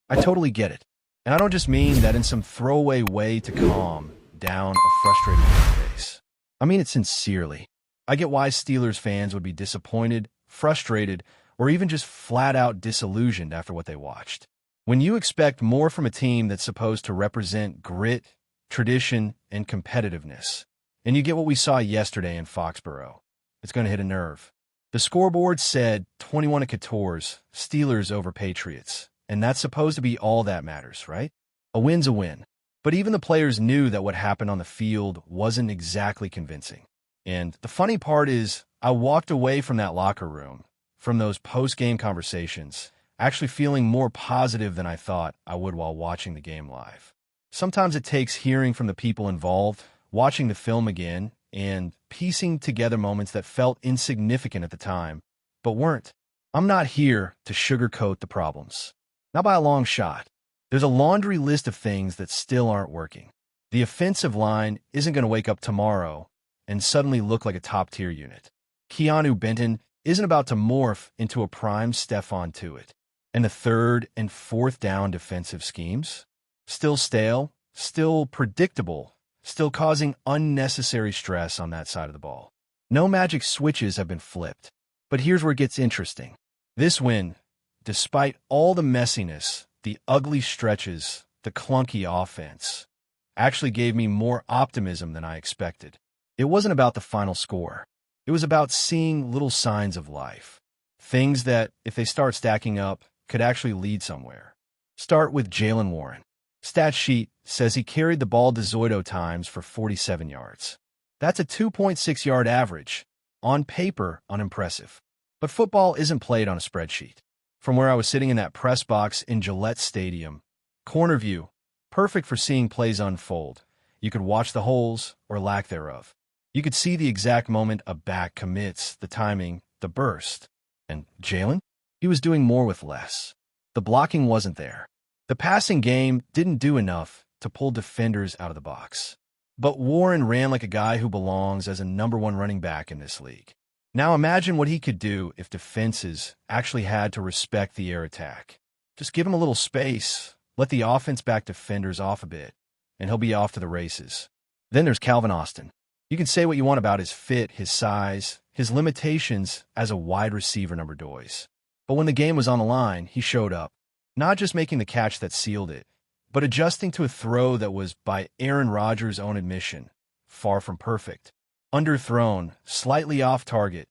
I totally get it. And I don't just mean that in some throwaway way to calm down a frustrated fan base. I mean it sincerely. I get why Steelers fans would be disappointed, frustrated, or even just flat out disillusioned after what they watched. When you expect more from a team that's supposed to represent grit, tradition, and competitiveness, and you get what we saw yesterday in Foxborough, it's going to hit a nerve. The scoreboard said 21-14, Steelers over Patriots, and that's supposed to be all that matters, right? A win's a win. But even the players knew that what happened on the field wasn't exactly convincing. And the funny part is, I walked away from that locker room, from those post-game conversations, actually feeling more positive than I thought I would while watching the game live. Sometimes it takes hearing from the people involved, watching the film again, and piecing together moments that felt insignificant at the time, but weren't. I'm not here to sugarcoat the problems. Not by a long shot. There's a laundry list of things that still aren't working. The offensive line isn't going to wake up tomorrow and suddenly look like a top-tier unit. Keanu Benton isn't about to morph into a prime Stephon Tuitt. And the third and fourth down defensive schemes? Still stale, still predictable, still causing unnecessary stress on that side of the ball. No magic switches have been flipped. But here's where it gets interesting. This win, despite all the messiness, the ugly stretches, the clunky offense, actually gave me more optimism than I expected. It wasn't about the final score. It was about seeing little signs of life. Things that, if they start stacking up, could actually lead somewhere. Start with Jaylen Warren. Stat sheet says he carried the ball DeZoido times for 47 yards. That's a 2.6-yard average. On paper, unimpressive. But football isn't played on a spreadsheet. From where I was sitting in that press box in Gillette Stadium, corner view, perfect for seeing plays unfold. You could watch the holes, or lack thereof. You could see the exact moment a back commits, the timing, the burst. And Jaylen? He was doing more with less. The blocking wasn't there. The passing game didn't do enough to pull defenders out of the box. But Warren ran like a guy who belongs as a #1 running back in this league. Now imagine what he could do if defenses actually had to respect the air attack. Just give him a little space, let the offense back defenders off a bit, and he'll be off to the races. Then there's Calvin Austin. You can say what you want about his fit, his size, his limitations as a wide receiver number doys. But when the game was on the line, he showed up, not just making the catch that sealed it, but adjusting to a throw that was, by Aaron Rodgers' own admission, far from perfect. Underthrown, slightly off target,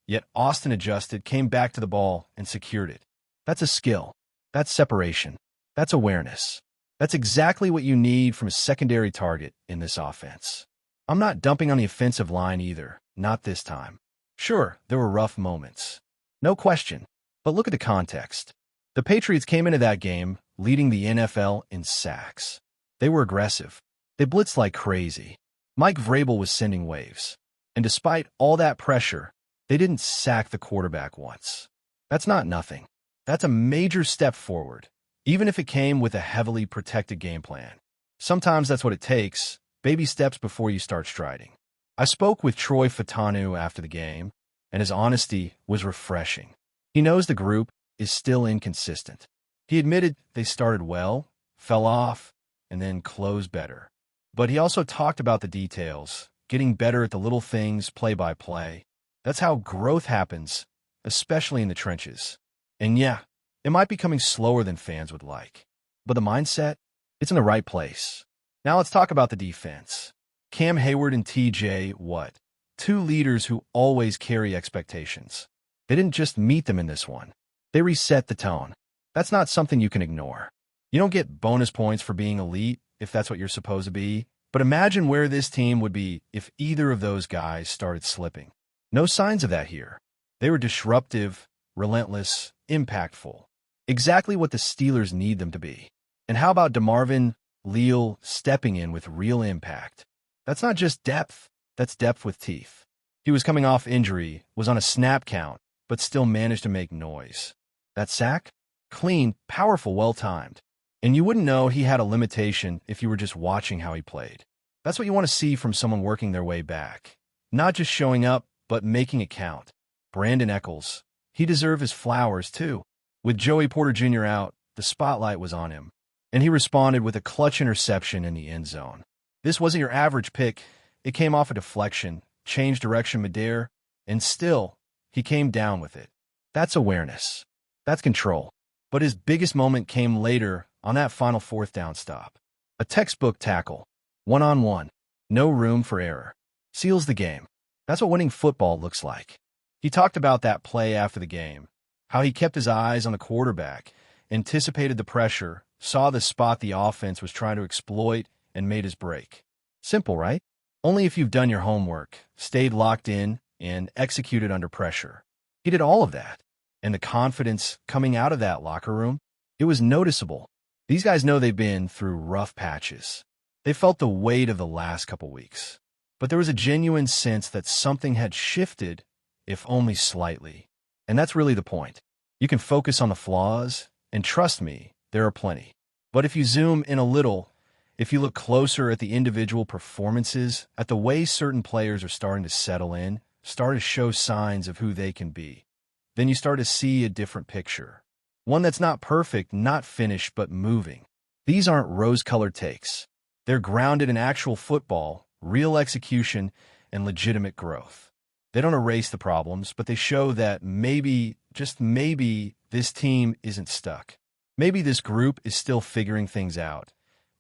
yet Austin adjusted, came back to the ball, and secured it. That's a skill. That's separation. That's awareness. That's exactly what you need from a secondary target in this offense. I'm not dumping on the offensive line either, not this time. Sure, there were rough moments. No question. But look at the context. The Patriots came into that game leading the NFL in sacks. They were aggressive. They blitzed like crazy. Mike Vrabel was sending waves. And despite all that pressure, they didn't sack the quarterback once. That's not nothing. That's a major step forward, even if it came with a heavily protected game plan. Sometimes that's what it takes, baby steps before you start striding. I spoke with Troy Fatanu after the game, and his honesty was refreshing. He knows the group is still inconsistent. He admitted they started well, fell off, and then closed better. But he also talked about the details, getting better at the little things play by play. That's how growth happens, especially in the trenches. And yeah, it might be coming slower than fans would like. But the mindset, it's in the right place. Now let's talk about the defense. Cam Hayward and T.J. Watt, two leaders who always carry expectations. They didn't just meet them in this one. They reset the tone. That's not something you can ignore. You don't get bonus points for being elite if that's what you're supposed to be, but imagine where this team would be if either of those guys started slipping. No signs of that here. They were disruptive, relentless, impactful. Exactly what the Steelers need them to be. And how about DeMarvin Leal stepping in with real impact? That's not just depth, that's depth with teeth. He was coming off injury, was on a snap count, but still managed to make noise. That sack? Clean, powerful, well-timed. And you wouldn't know he had a limitation if you were just watching how he played. That's what you want to see from someone working their way back. Not just showing up, but making it count. Brandon Eccles. He deserved his flowers, too. With Joey Porter Jr. out, the spotlight was on him, and he responded with a clutch interception in the end zone. This wasn't your average pick. It came off a deflection, changed direction midair, and still, he came down with it. That's awareness. That's control. But his biggest moment came later on that final fourth down stop. A textbook tackle, one-on-one, no room for error. Seals the game. That's what winning football looks like. He talked about that play after the game, how he kept his eyes on the quarterback, anticipated the pressure, saw the spot the offense was trying to exploit, and made his break. Simple, right? Only if you've done your homework, stayed locked in, and executed under pressure. He did all of that. And the confidence coming out of that locker room, it was noticeable. These guys know they've been through rough patches. They felt the weight of the last couple weeks. But there was a genuine sense that something had shifted, if only slightly. And that's really the point. You can focus on the flaws, and trust me, there are plenty. But if you zoom in a little, if you look closer at the individual performances, at the way certain players are starting to settle in, start to show signs of who they can be, then you start to see a different picture. One that's not perfect, not finished, but moving. These aren't rose-colored takes. They're grounded in actual football, real execution, and legitimate growth. They don't erase the problems, but they show that maybe, just maybe, this team isn't stuck. Maybe this group is still figuring things out.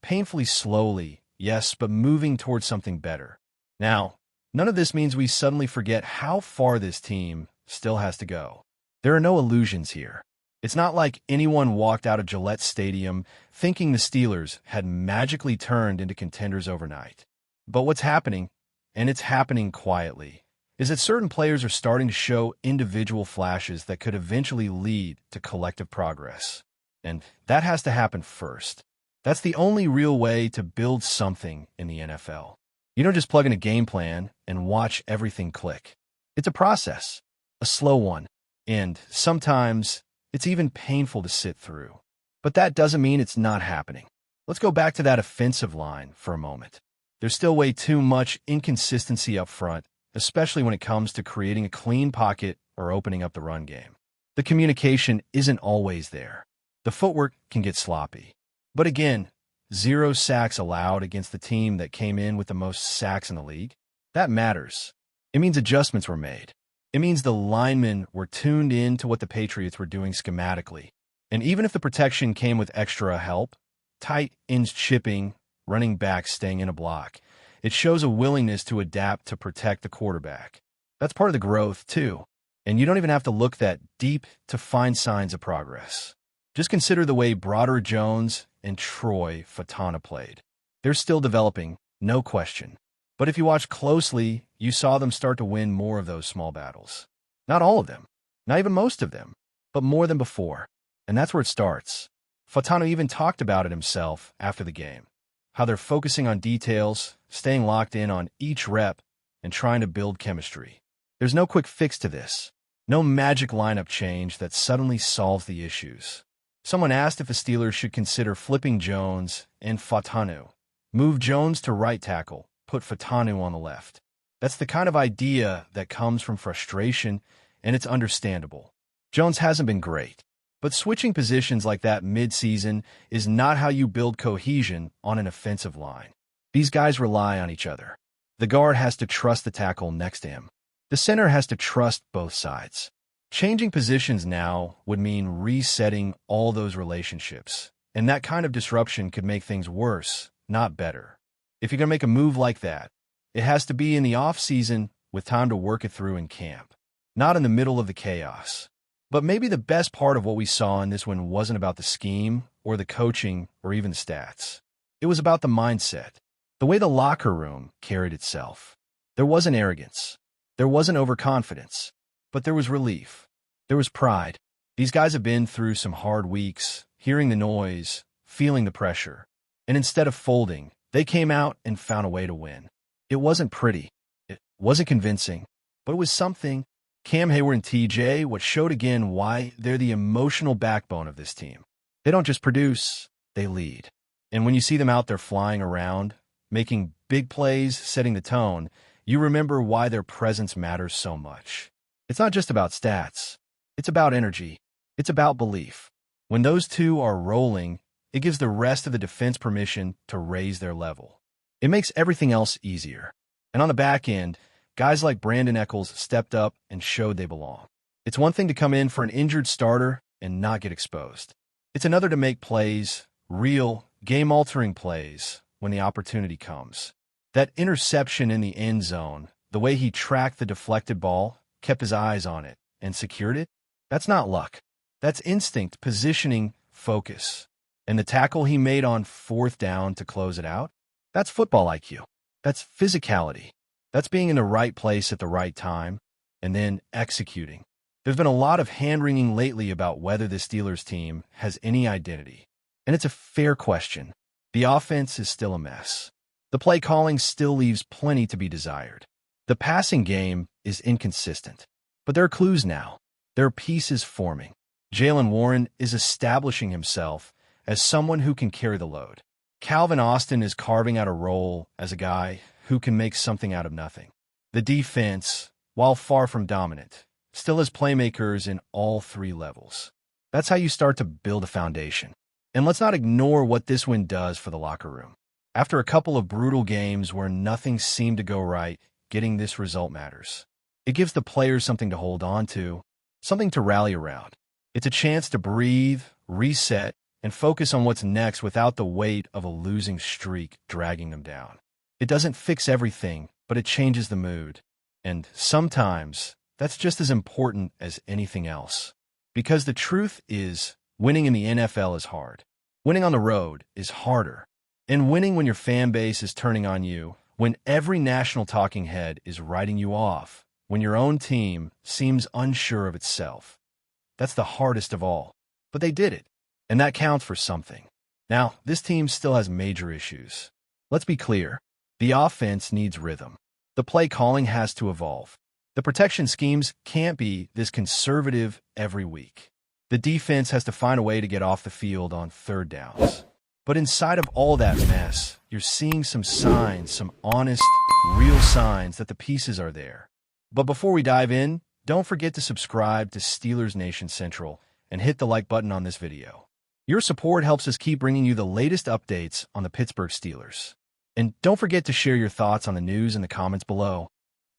Painfully slowly, yes, but moving towards something better. Now, none of this means we suddenly forget how far this team still has to go. There are no illusions here. It's not like anyone walked out of Gillette Stadium thinking the Steelers had magically turned into contenders overnight. But what's happening, and it's happening quietly, is that certain players are starting to show individual flashes that could eventually lead to collective progress. And that has to happen first. That's the only real way to build something in the NFL. You don't just plug in a game plan and watch everything click. It's a process, a slow one, and sometimes it's even painful to sit through. But that doesn't mean it's not happening. Let's go back to that offensive line for a moment. There's still way too much inconsistency up front, especially when it comes to creating a clean pocket or opening up the run game. The communication isn't always there. The footwork can get sloppy. But again, 0 sacks allowed against the team that came in with the most sacks in the league. That matters. It means adjustments were made. It means the linemen were tuned in to what the Patriots were doing schematically. And even if the protection came with extra help, tight ends chipping, running backs staying in a block, it shows a willingness to adapt to protect the quarterback. That's part of the growth, too. And you don't even have to look that deep to find signs of progress. Just consider the way Broderick Jones and Troy Fatana played. They're still developing, no question. But if you watch closely, you saw them start to win more of those small battles. Not all of them, not even most of them, but more than before. And that's where it starts. Fatana even talked about it himself after the game, how they're focusing on details, staying locked in on each rep, and trying to build chemistry. There's no quick fix to this, no magic lineup change that suddenly solves the issues. Someone asked if the Steelers should consider flipping Jones and Fatanu, move Jones to right tackle, put Fatanu on the left. That's the kind of idea that comes from frustration, and it's understandable. Jones hasn't been great, but switching positions like that mid-season is not how you build cohesion on an offensive line. These guys rely on each other. The guard has to trust the tackle next to him. The center has to trust both sides. Changing positions now would mean resetting all those relationships, and that kind of disruption could make things worse, not better. If you're going to make a move like that, it has to be in the off-season with time to work it through in camp, not in the middle of the chaos. But maybe the best part of what we saw in this one wasn't about the scheme or the coaching or even the stats. It was about the mindset, the way the locker room carried itself. There wasn't arrogance. There wasn't overconfidence. But there was relief. There was pride. These guys have been through some hard weeks, hearing the noise, feeling the pressure. And instead of folding, they came out and found a way to win. It wasn't pretty. It wasn't convincing. But it was something. Cam Hayward and T.J., what showed again why they're the emotional backbone of this team. They don't just produce, they lead. And when you see them out there flying around, making big plays, setting the tone, you remember why their presence matters so much. It's not just about stats. It's about energy. It's about belief. When those two are rolling, it gives the rest of the defense permission to raise their level. It makes everything else easier. And on the back end, guys like Brandon Echols stepped up and showed they belong. It's one thing to come in for an injured starter and not get exposed. It's another to make plays, real, game-altering plays, when the opportunity comes. That interception in the end zone, the way he tracked the deflected ball, kept his eyes on it, and secured it, that's not luck. That's instinct, positioning, focus. And the tackle he made on 4th down to close it out, that's football IQ. That's physicality. That's being in the right place at the right time, and then executing. There's been a lot of hand-wringing lately about whether the Steelers team has any identity. And it's a fair question. The offense is still a mess. The play calling still leaves plenty to be desired. The passing game is inconsistent. But there are clues now. There are pieces forming. Jaylen Warren is establishing himself as someone who can carry the load. Calvin Austin is carving out a role as a guy who can make something out of nothing. The defense, while far from dominant, still has playmakers in all 3 levels. That's how you start to build a foundation. And let's not ignore what this win does for the locker room. After a couple of brutal games where nothing seemed to go right, getting this result matters. It gives the players something to hold on to, something to rally around. It's a chance to breathe, reset, and focus on what's next without the weight of a losing streak dragging them down. It doesn't fix everything, but it changes the mood. And sometimes, that's just as important as anything else. Because the truth is, winning in the NFL is hard. Winning on the road is harder. And winning when your fan base is turning on you, when every national talking head is writing you off, when your own team seems unsure of itself, that's the hardest of all. But they did it, and that counts for something. Now, this team still has major issues. Let's be clear. The offense needs rhythm. The play calling has to evolve. The protection schemes can't be this conservative every week. The defense has to find a way to get off the field on 3rd downs. But inside of all that mess, you're seeing some signs, some honest, real signs that the pieces are there. But before we dive in, don't forget to subscribe to Steelers Nation Central and hit the like button on this video. Your support helps us keep bringing you the latest updates on the Pittsburgh Steelers. And don't forget to share your thoughts on the news in the comments below.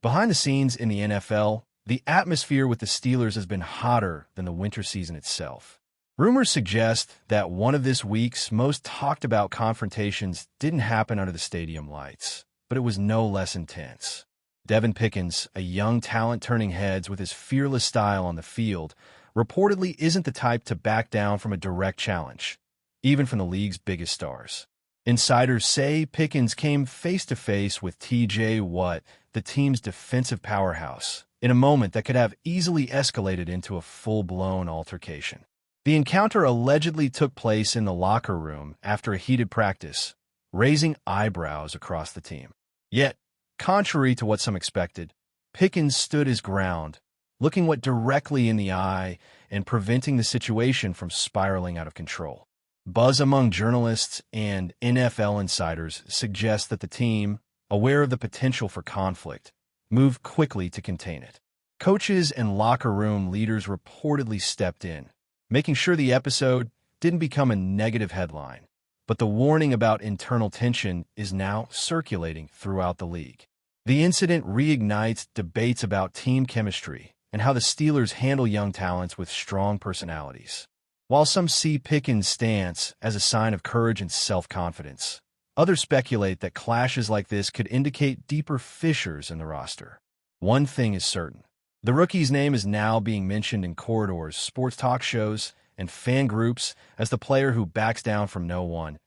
Behind the scenes in the NFL, the atmosphere with the Steelers has been hotter than the winter season itself. Rumors suggest that one of this week's most talked about confrontations didn't happen under the stadium lights, but it was no less intense. Devin Pickens, a young talent turning heads with his fearless style on the field, reportedly isn't the type to back down from a direct challenge, even from the league's biggest stars. Insiders say Pickens came face-to-face with T.J. Watt, the team's defensive powerhouse, in a moment that could have easily escalated into a full-blown altercation. The encounter allegedly took place in the locker room after a heated practice, raising eyebrows across the team. Yet, contrary to what some expected, Pickens stood his ground, looking Watt directly in the eye and preventing the situation from spiraling out of control. Buzz among journalists and NFL insiders suggests that the team, aware of the potential for conflict, moved quickly to contain it. Coaches and locker room leaders reportedly stepped in, making sure the episode didn't become a negative headline. But the warning about internal tension is now circulating throughout the league. The incident reignites debates about team chemistry and how the Steelers handle young talents with strong personalities. While some see Pickens' stance as a sign of courage and self-confidence, others speculate that clashes like this could indicate deeper fissures in the roster. One thing is certain. The rookie's name is now being mentioned in corridors, sports talk shows, and fan groups as the player who backs down from no one,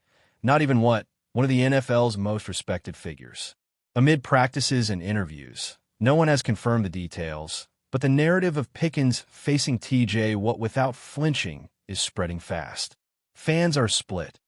not even one of the NFL's most respected figures. Amid practices and interviews, no one has confirmed the details, but the narrative of Pickens facing T.J. Watt without flinching is spreading fast. Fans are split.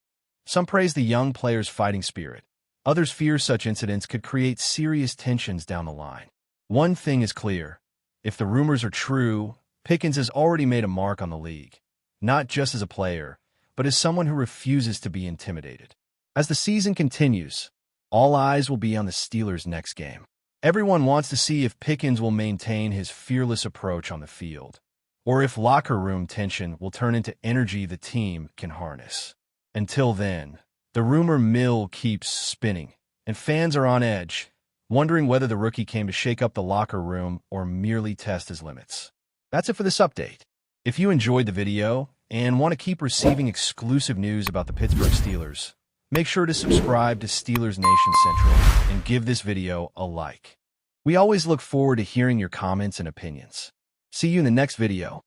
Some praise the young player's fighting spirit. Others fear such incidents could create serious tensions down the line. One thing is clear. If the rumors are true, Pickens has already made a mark on the league, not just as a player, but as someone who refuses to be intimidated. As the season continues, all eyes will be on the Steelers' next game. Everyone wants to see if Pickens will maintain his fearless approach on the field, or if locker room tension will turn into energy the team can harness. Until then, the rumor mill keeps spinning, and fans are on edge, wondering whether the rookie came to shake up the locker room or merely test his limits. That's it for this update. If you enjoyed the video and want to keep receiving exclusive news about the Pittsburgh Steelers, make sure to subscribe to Steelers Nation Central and give this video a like. We always look forward to hearing your comments and opinions. See you in the next video.